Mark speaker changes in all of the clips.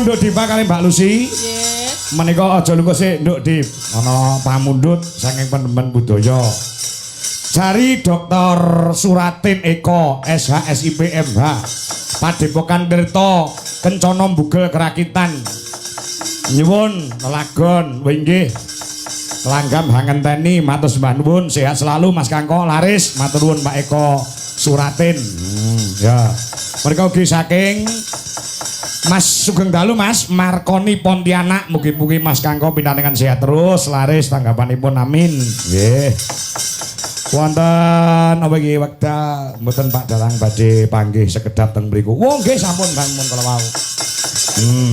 Speaker 1: Nduk Dipa kali Mbak Lucy.
Speaker 2: Nggih.
Speaker 1: Menika aja lupa sik Nduk Dip. Ana pamundhut saking penemen budaya. Jari Dr. Suratin Eko SHSIP MH Padepokan Tirta Kencana Mbugel Kerakitan. Nyuwun lagon winggih. Langgam hangenteni matur sembah nuwun sehat selalu Mas Kangko laris matur nuwun Pak Eko Suratin. Ya. Mereka ugi saking Mas Sugeng Dalu Mas Markoni Pontianak mugi-mugi Mas Kangko pinangan sehat terus laris tanggapanipun amin nggih. Wonten apa iki wekdal mboten Pak Dalang badhe panggih sekedap teng mriku. Oh nggih sampun sampun kala wau.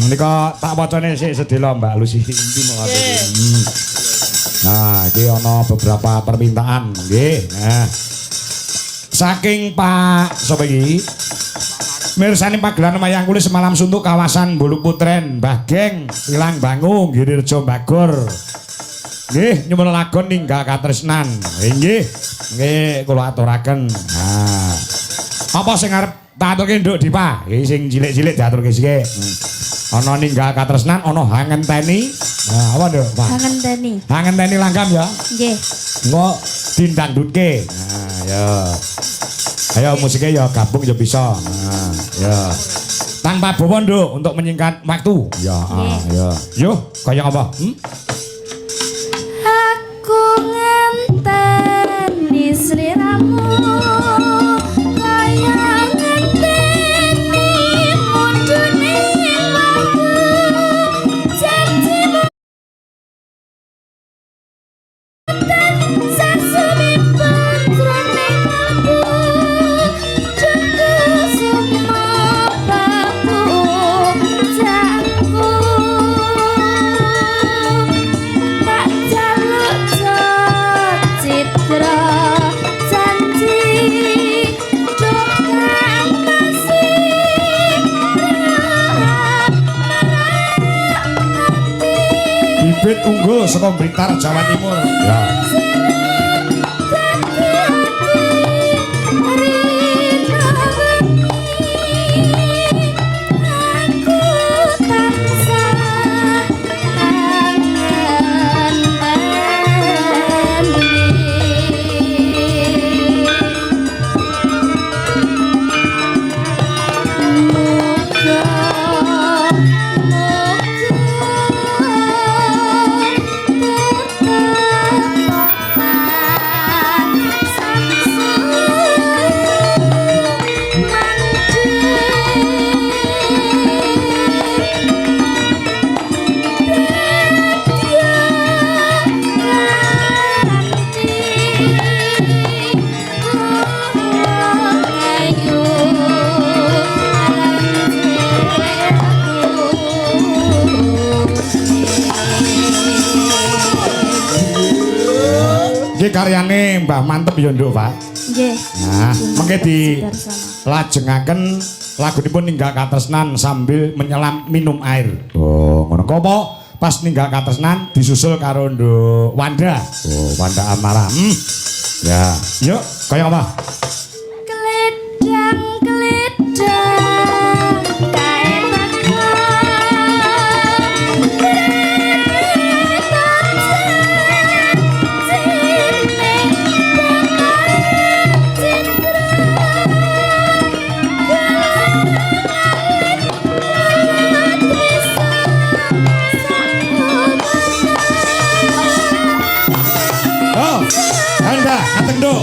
Speaker 1: Nika tak wacane sik sedhela Mbak Lucy iki mawon. Nah, iki ana beberapa permintaan nggih. Nah. Saking Pak sapa iki? Mirsani pagelaran wayang kulit semalam suntuk kawasan Bulu Putren, Mbah Geng, Wilang Bangung, Girirjo Bagor. Nggih, nyuwun lagon ninggal katresnan. Nggih. Nggih, kula aturaken. Nah. Apa sing arep tak aturke Nduk Dipa? Nggih sing cilik-cilik diaturke sik. Ana ninggal katresnan, ana hangenteni. Nah, apa Nduk, Pak?
Speaker 2: Hangenteni.
Speaker 1: Hangenteni langgam ya?
Speaker 2: Nggih.
Speaker 1: Engko dindangdutke. Nah, ya. Ayo musiknya ya gabung ya bisa. Nah, ya. Tanpa bawa Nduk untuk menyingkat waktu. Ya, ya. Yo, kayak apa?
Speaker 2: Aku ngenteni sliramu kaya ngenteni mundune waktu janjimu dan sasumi pantrone kalbu jengku semua bangku jangku tak jaluk citra janji dokang kasih
Speaker 1: Bibit unggul saka Blitar Jawa Timur. Ya. Iki karyane Mbah Mantep ya nduk, Pak.
Speaker 2: Nggih.
Speaker 1: Nah, mengke di
Speaker 2: Sudarsana.
Speaker 1: lajengaken lagunipun Ninggal Katresnan sambil menyelam minum air. Oh, ngono apa? Pas Ninggal Katresnan disusul karo Nduk Wanda. Oh, Wanda Amara. Ya, yuk, kaya apa?
Speaker 2: Keledang kae
Speaker 1: Oh, Anda, ateng do.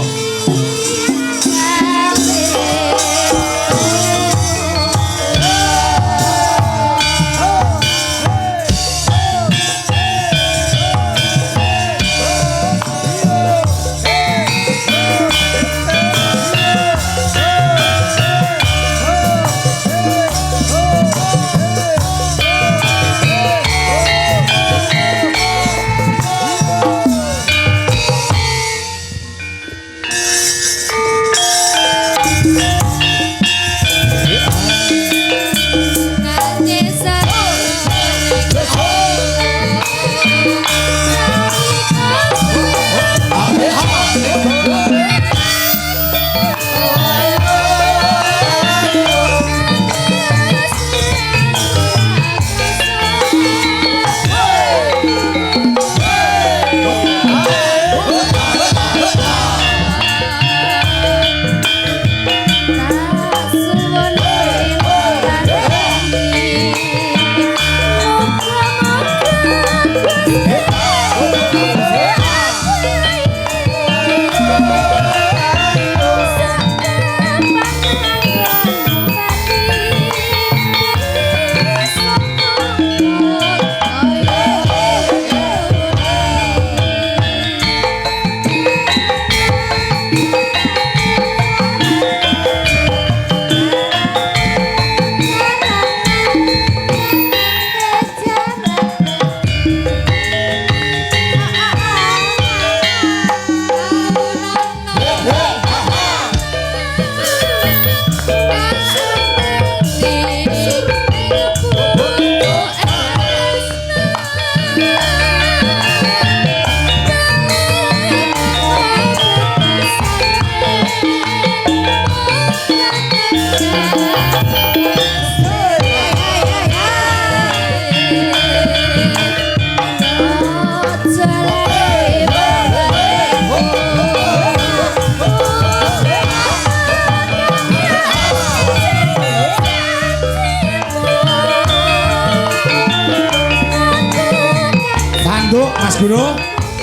Speaker 1: Mas Guru,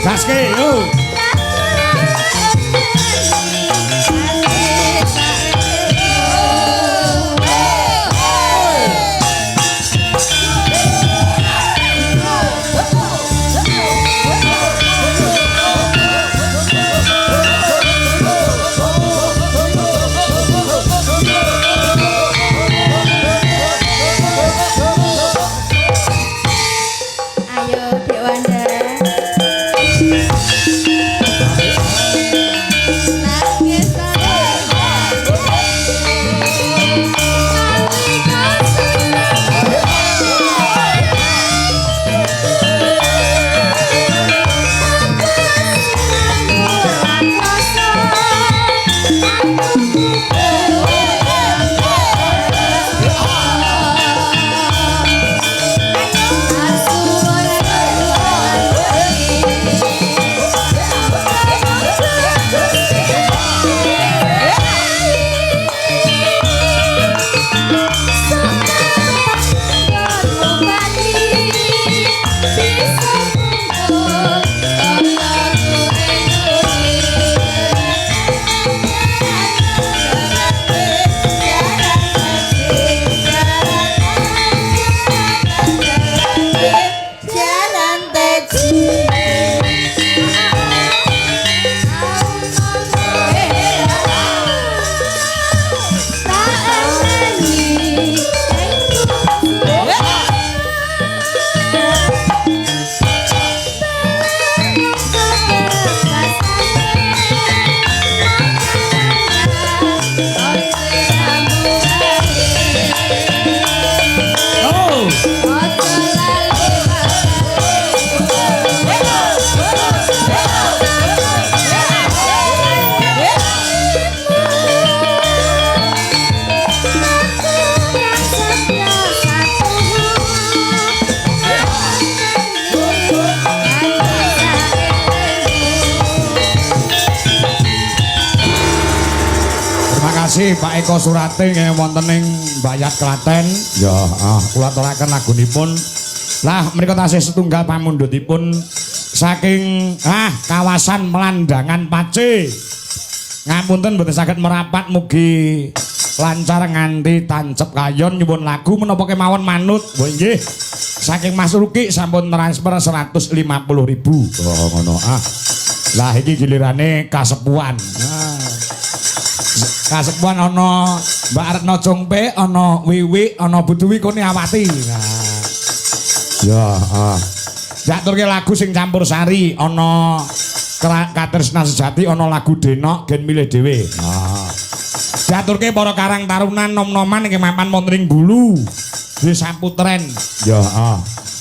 Speaker 1: gaske yuk.
Speaker 2: Ayo, Dek Wanda.
Speaker 1: kasih Pak Eko Surate nggih wonten ing Bayat Klaten. Ya, kula aturaken lagunipun. Lah menika tasih setunggal pamundhutipun saking kawasan Melandangan Pace. Ngapunten mboten saged merapat mugi lancar nganti tancep kayon nyuwun lagu menapa kemawon manut. Nggih. Saking Mas Ruki sampun transfer 150.000. Oh ngono. Lah iki gilirane kasepuan. Kasepuan ana Mbak Retno Jongpe, ana Wiwi, ana Buduwi Kurniawati. Ya, diaturke lagu sing campur sari, ana Katresna Sejati, ana lagu Denok gen milih dhewe. Diaturke para Karang Taruna nom-noman iki mapan wonten ing Bulu. Desa Putren. Ya,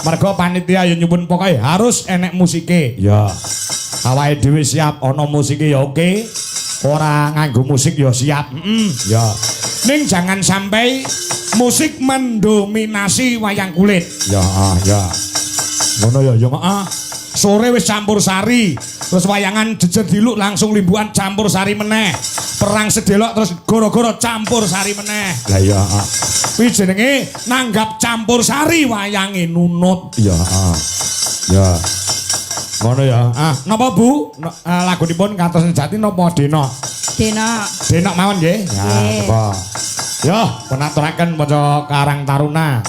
Speaker 1: mergo panitia ya nyuwun pokoke harus enek musike. Ya. Awake dhewe siap ana musike ya oke. Ora nganggo musik ya siap. Ya. Ning jangan sampai musik mendominasi wayang kulit. Ya, ya. Ngono ya, ya. Sore wis campur sari. Terus wayangan jejer diluk langsung limbuan campur sari meneh. Perang sedelok terus goro-goro campur sari meneh. Lah iya. Kuwi jenenge nanggap campur sari wayange nunut. Iya, Ya. Ngono ya. Napa Bu? Lagunipun Katresna Sejati napa Denok?
Speaker 2: Denok.
Speaker 1: Denok mawon nggih. Ya, napa. Yo, penaturaken maca Karang Taruna.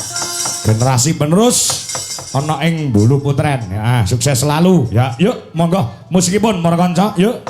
Speaker 1: Generasi penerus ana ing Bulu Putren. Ya, sukses selalu. Ya, yuk monggo musikipun para kanca, yuk.